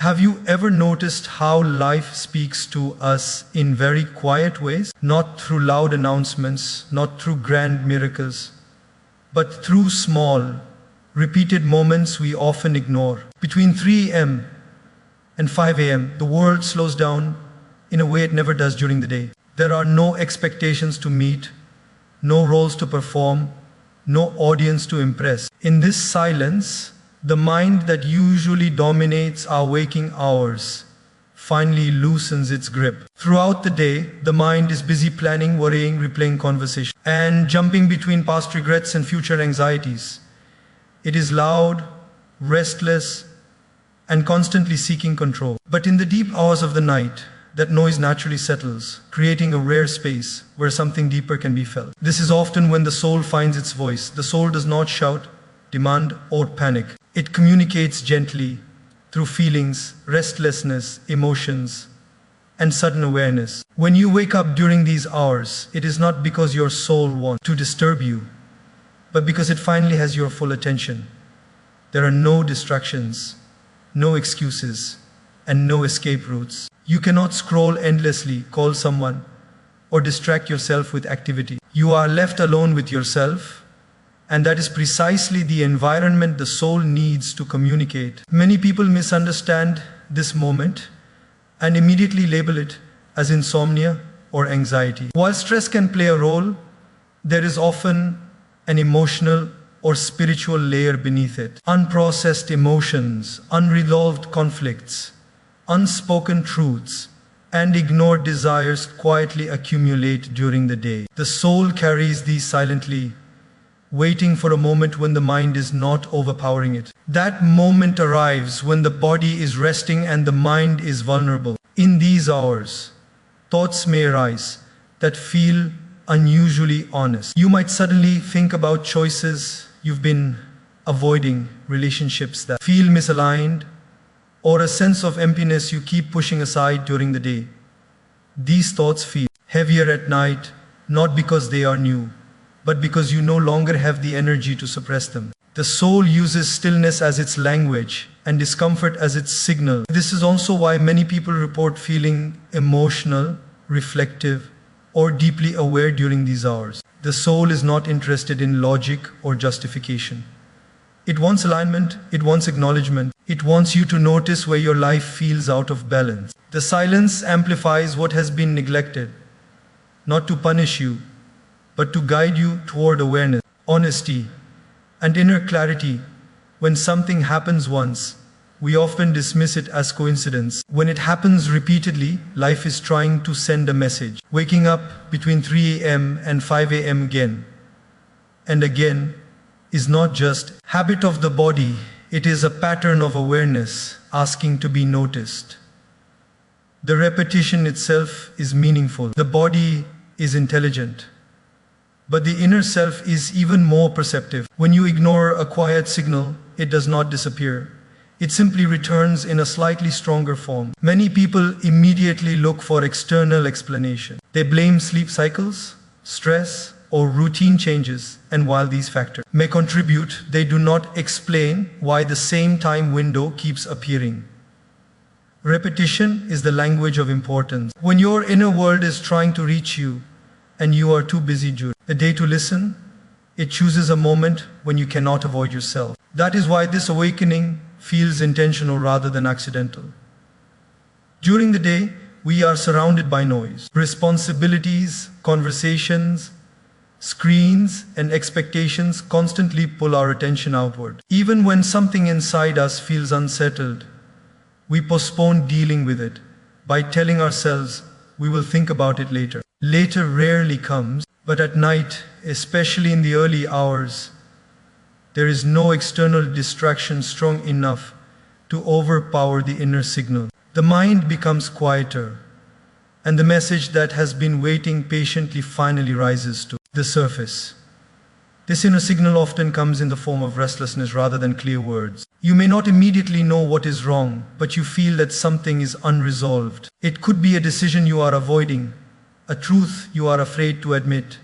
Have you ever noticed how life speaks to us in very quiet ways? Not through loud announcements, not through grand miracles, but through small, repeated moments we often ignore. Between 3 a.m. and 5 a.m., the world slows down in a way it never does during the day. There are no expectations to meet, no roles to perform, no audience to impress. In this silence, the mind that usually dominates our waking hours finally loosens its grip. Throughout the day, the mind is busy planning, worrying, replaying conversation, and jumping between past regrets and future anxieties. It is loud, restless, and constantly seeking control. But in the deep hours of the night, that noise naturally settles, creating a rare space where something deeper can be felt. This is often when the soul finds its voice. The soul does not shout, demand, or panic. It communicates gently through feelings, restlessness, emotions, and sudden awareness. When you wake up during these hours, it is not because your soul wants to disturb you, but because it finally has your full attention. There are no distractions, no excuses, and no escape routes. You cannot scroll endlessly, call someone, or distract yourself with activity. You are left alone with yourself, and that is precisely the environment the soul needs to communicate. Many people misunderstand this moment and immediately label it as insomnia or anxiety. While stress can play a role, there is often an emotional or spiritual layer beneath it. Unprocessed emotions, unresolved conflicts, unspoken truths, and ignored desires quietly accumulate during the day. The soul carries these silently, waiting for a moment when the mind is not overpowering it. That moment arrives when the body is resting and the mind is vulnerable. In these hours, thoughts may arise that feel unusually honest. You might suddenly think about choices you've been avoiding, relationships that feel misaligned, or a sense of emptiness you keep pushing aside during the day. These thoughts feel heavier at night, not because they are new, but because you no longer have the energy to suppress them. The soul uses stillness as its language and discomfort as its signal. This is also why many people report feeling emotional, reflective, or deeply aware during these hours. The soul is not interested in logic or justification. It wants alignment, it wants acknowledgement, it wants you to notice where your life feels out of balance. The silence amplifies what has been neglected, not to punish you, but to guide you toward awareness, honesty, and inner clarity. When something happens once, we often dismiss it as coincidence. When it happens repeatedly, life is trying to send a message. Waking up between 3 a.m. and 5 a.m. again and again is not just habit of the body, it is a pattern of awareness asking to be noticed. The repetition itself is meaningful. The body is intelligent, but the inner self is even more perceptive. When you ignore a quiet signal, it does not disappear. It simply returns in a slightly stronger form. Many people immediately look for external explanation. They blame sleep cycles, stress, or routine changes, and while these factors may contribute, they do not explain why the same time window keeps appearing. Repetition is the language of importance. When your inner world is trying to reach you, and you are too busy during the day to listen, it chooses a moment when you cannot avoid yourself. That is why this awakening feels intentional rather than accidental. During the day, we are surrounded by noise, responsibilities, conversations, screens, and expectations constantly pull our attention outward. Even when something inside us feels unsettled, we postpone dealing with it by telling ourselves we will think about it later. Later rarely comes, but at night, especially in the early hours, there is no external distraction strong enough to overpower the inner signal. The mind becomes quieter, and the message that has been waiting patiently finally rises to the surface. This inner signal often comes in the form of restlessness rather than clear words. You may not immediately know what is wrong, but you feel that something is unresolved. It could be a decision you are avoiding, a truth you are afraid to admit,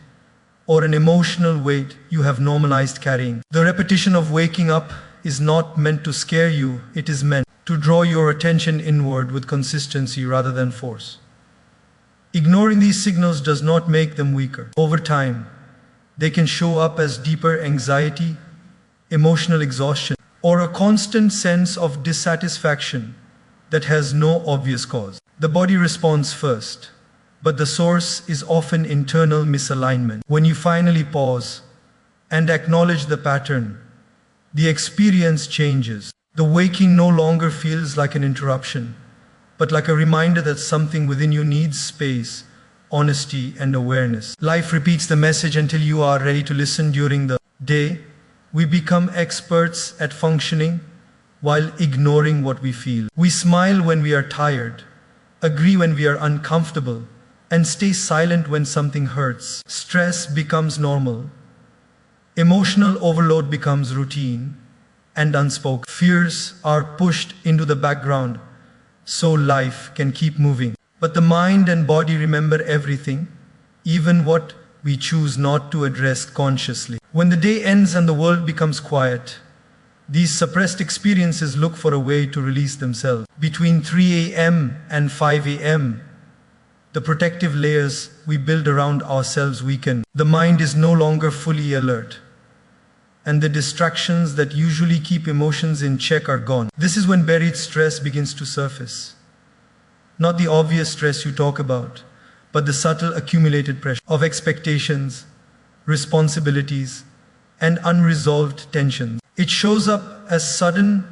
or an emotional weight you have normalized carrying. The repetition of waking up is not meant to scare you, it is meant to draw your attention inward with consistency rather than force. Ignoring these signals does not make them weaker. Over time, they can show up as deeper anxiety, emotional exhaustion, or a constant sense of dissatisfaction that has no obvious cause. The body responds first, but the source is often internal misalignment. When you finally pause and acknowledge the pattern, the experience changes. The waking no longer feels like an interruption, but like a reminder that something within you needs space, honesty, and awareness. Life repeats the message until you are ready to listen. During the day, we become experts at functioning while ignoring what we feel. We smile when we are tired, agree when we are uncomfortable, and stay silent when something hurts. Stress becomes normal. Emotional overload becomes routine and unspoken. Fears are pushed into the background so life can keep moving. But the mind and body remember everything, even what we choose not to address consciously. When the day ends and the world becomes quiet, these suppressed experiences look for a way to release themselves. Between 3 a.m. and 5 a.m., the protective layers we build around ourselves weaken. The mind is no longer fully alert, and the distractions that usually keep emotions in check are gone. This is when buried stress begins to surface. Not the obvious stress you talk about, but the subtle accumulated pressure of expectations, responsibilities, and unresolved tensions. It shows up as sudden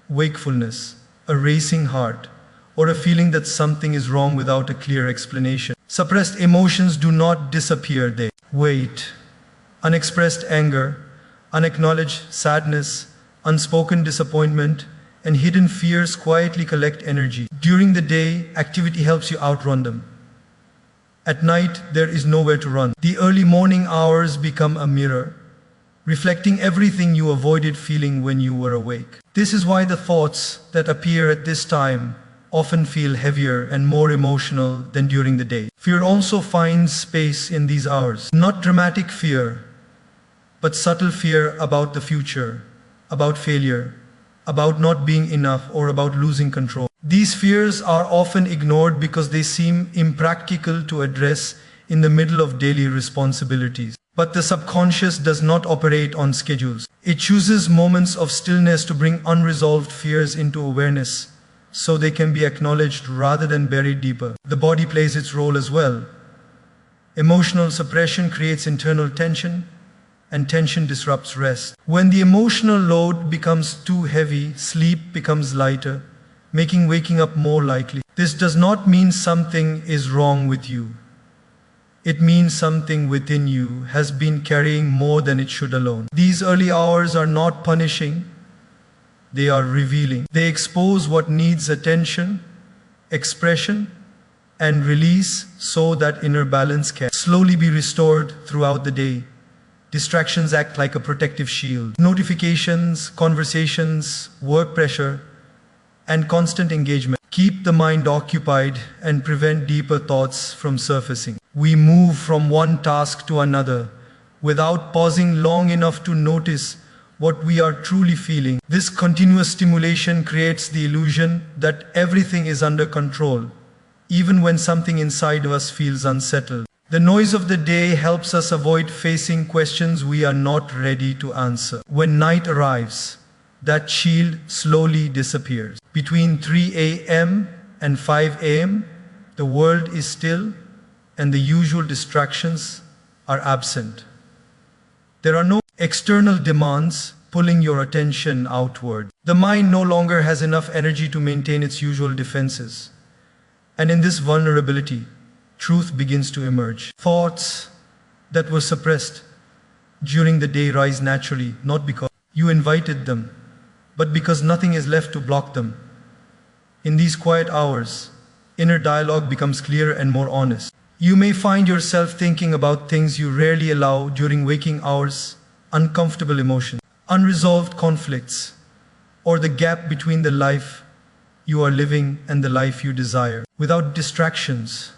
wakefulness, a racing heart, or a feeling that something is wrong without a clear explanation. Suppressed emotions do not disappear, they wait. Unexpressed anger, unacknowledged sadness, unspoken disappointment, and hidden fears quietly collect energy. During the day, activity helps you outrun them. At night, there is nowhere to run. The early morning hours become a mirror, reflecting everything you avoided feeling when you were awake. This is why the thoughts that appear at this time often feel heavier and more emotional than during the day. Fear also finds space in these hours. Not dramatic fear, but subtle fear about the future, about failure, about not being enough, or about losing control. These fears are often ignored because they seem impractical to address in the middle of daily responsibilities. But the subconscious does not operate on schedules. It chooses moments of stillness to bring unresolved fears into awareness, so they can be acknowledged rather than buried deeper. The body plays its role as well. Emotional suppression creates internal tension, and tension disrupts rest. When the emotional load becomes too heavy, sleep becomes lighter, making waking up more likely. This does not mean something is wrong with you. It means something within you has been carrying more than it should alone. These early hours are not punishing, they are revealing. They expose what needs attention, expression, and release so that inner balance can slowly be restored throughout the day. Distractions act like a protective shield. Notifications, conversations, work pressure, and constant engagement keep the mind occupied and prevent deeper thoughts from surfacing. We move from one task to another without pausing long enough to notice what we are truly feeling. This continuous stimulation creates the illusion that everything is under control, even when something inside of us feels unsettled. The noise of the day helps us avoid facing questions we are not ready to answer. When night arrives, that shield slowly disappears. Between 3 a.m. and 5 a.m., the world is still and the usual distractions are absent. There are no external demands pulling your attention outward. The mind no longer has enough energy to maintain its usual defenses. And in this vulnerability, truth begins to emerge. Thoughts that were suppressed during the day rise naturally, not because you invited them, but because nothing is left to block them. In these quiet hours, inner dialogue becomes clearer and more honest. You may find yourself thinking about things you rarely allow during waking hours, uncomfortable emotions, unresolved conflicts, or the gap between the life you are living and the life you desire. Without distractions,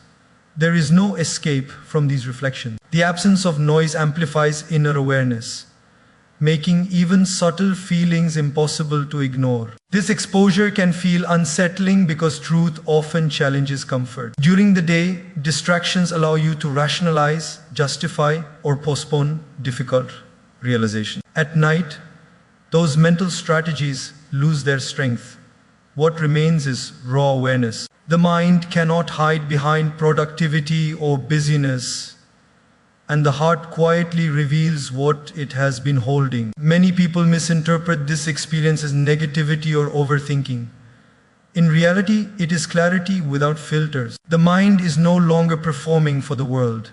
there is no escape from these reflections. The absence of noise amplifies inner awareness, making even subtle feelings impossible to ignore. This exposure can feel unsettling because truth often challenges comfort. During the day, distractions allow you to rationalize, justify, or postpone difficult realization. At night, those mental strategies lose their strength. What remains is raw awareness. The mind cannot hide behind productivity or busyness, and the heart quietly reveals what it has been holding. Many people misinterpret this experience as negativity or overthinking. In reality, it is clarity without filters. The mind is no longer performing for the world,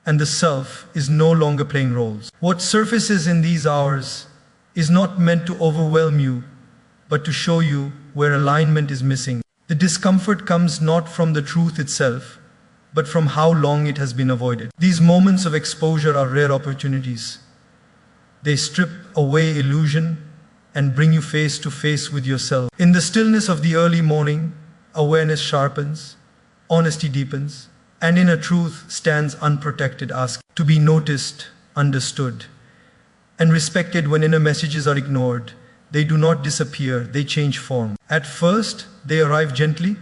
and the self is no longer playing roles. What surfaces in these hours is not meant to overwhelm you, but to show you where alignment is missing. The discomfort comes not from the truth itself, but from how long it has been avoided. These moments of exposure are rare opportunities. They strip away illusion and bring you face to face with yourself. In the stillness of the early morning, awareness sharpens, honesty deepens, and inner truth stands unprotected, asking to be noticed, understood, and respected. When inner messages are ignored, they do not disappear, they change form. At first, they arrive gently,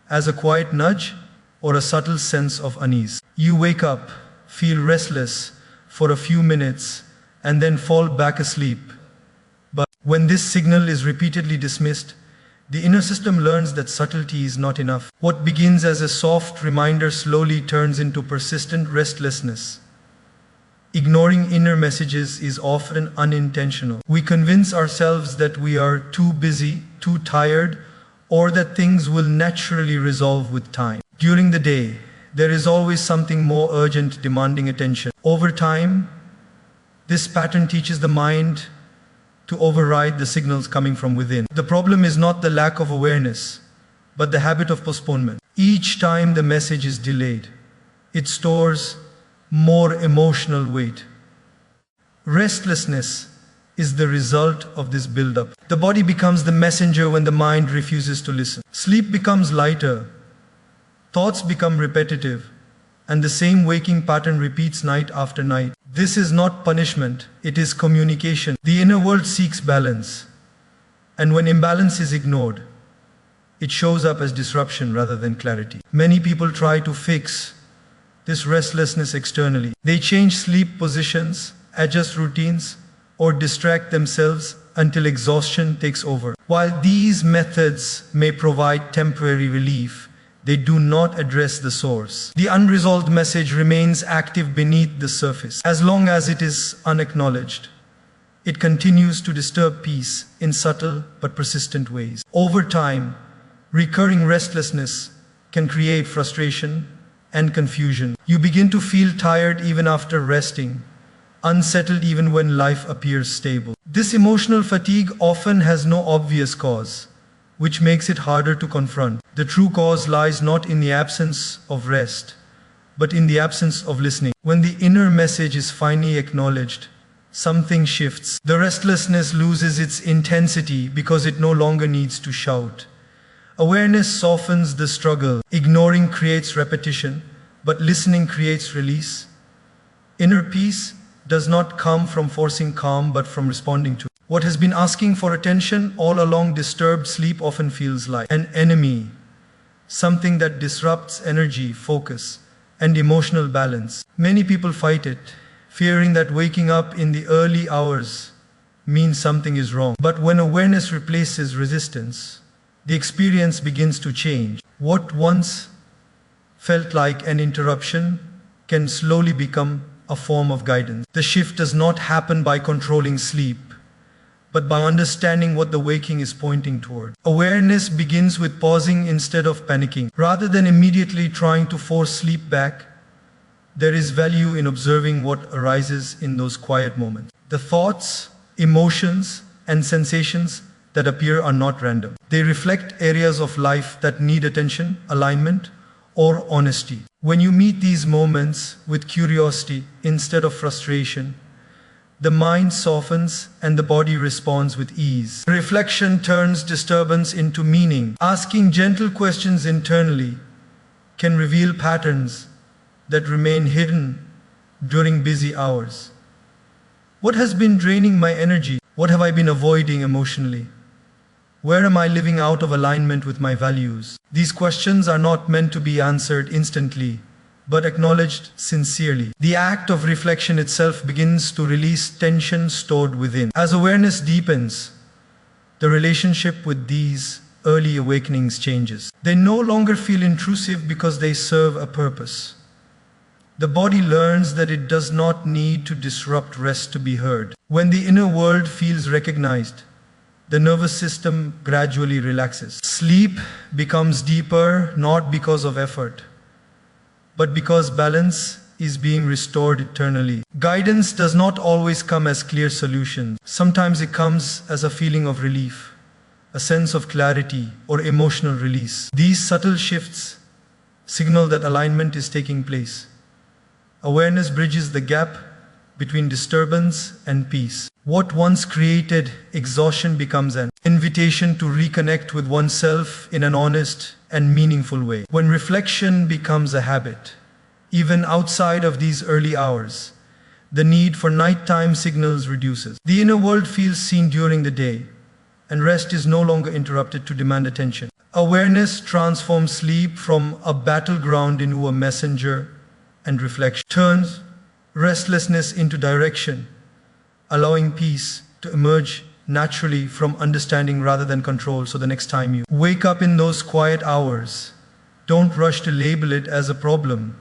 as a quiet nudge or a subtle sense of unease. You wake up, feel restless for a few minutes, and then fall back asleep. But when this signal is repeatedly dismissed, the inner system learns that subtlety is not enough. What begins as a soft reminder slowly turns into persistent restlessness. Ignoring inner messages is often unintentional. We convince ourselves that we are too busy, too tired, or that things will naturally resolve with time. During the day, there is always something more urgent demanding attention. Over time, this pattern teaches the mind to override the signals coming from within. The problem is not the lack of awareness, but the habit of postponement. Each time the message is delayed, it stores more emotional weight. Restlessness is the result of this buildup. The body becomes the messenger when the mind refuses to listen. Sleep becomes lighter, thoughts become repetitive, and the same waking pattern repeats night after night. This is not punishment, it is communication. The inner world seeks balance, and when imbalance is ignored, it shows up as disruption rather than clarity. Many people try to fix this restlessness externally. They change sleep positions, adjust routines, or distract themselves until exhaustion takes over. While these methods may provide temporary relief, they do not address the source. The unresolved message remains active beneath the surface. As long as it is unacknowledged, it continues to disturb peace in subtle but persistent ways. Over time, recurring restlessness can create frustration and confusion. You begin to feel tired even after resting, unsettled even when life appears stable. This emotional fatigue often has no obvious cause, which makes it harder to confront. The true cause lies not in the absence of rest, but in the absence of listening. When the inner message is finally acknowledged, something shifts. The restlessness loses its intensity because it no longer needs to shout. Awareness softens the struggle. Ignoring creates repetition, but listening creates release. Inner peace does not come from forcing calm, but from responding to it. What has been asking for attention all along. Disturbed sleep often feels like an enemy, something that disrupts energy, focus, and emotional balance. Many people fight it, fearing that waking up in the early hours means something is wrong. But when awareness replaces resistance, the experience begins to change. What once felt like an interruption can slowly become a form of guidance. The shift does not happen by controlling sleep, but by understanding what the waking is pointing toward. Awareness begins with pausing instead of panicking. Rather than immediately trying to force sleep back, there is value in observing what arises in those quiet moments. The thoughts, emotions, and sensations that appear are not random. They reflect areas of life that need attention, alignment, or honesty. When you meet these moments with curiosity instead of frustration, the mind softens and the body responds with ease. Reflection turns disturbance into meaning. Asking gentle questions internally can reveal patterns that remain hidden during busy hours. What has been draining my energy? What have I been avoiding emotionally? Where am I living out of alignment with my values? These questions are not meant to be answered instantly, but acknowledged sincerely. The act of reflection itself begins to release tension stored within. As awareness deepens, the relationship with these early awakenings changes. They no longer feel intrusive because they serve a purpose. The body learns that it does not need to disrupt rest to be heard. When the inner world feels recognized, the nervous system gradually relaxes. Sleep becomes deeper not because of effort, but because balance is being restored eternally. Guidance does not always come as clear solutions. Sometimes it comes as a feeling of relief, a sense of clarity, or emotional release. These subtle shifts signal that alignment is taking place. Awareness bridges the gap between disturbance and peace. What once created exhaustion becomes an invitation to reconnect with oneself in an honest and meaningful way. When reflection becomes a habit, even outside of these early hours, the need for nighttime signals reduces. The inner world feels seen during the day, and rest is no longer interrupted to demand attention. Awareness transforms sleep from a battleground into a messenger, and reflection turns restlessness into direction, allowing peace to emerge naturally from understanding rather than control. So the next time you wake up in those quiet hours, don't rush to label it as a problem.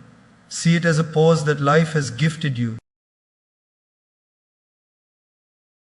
See it as a pause that life has gifted you.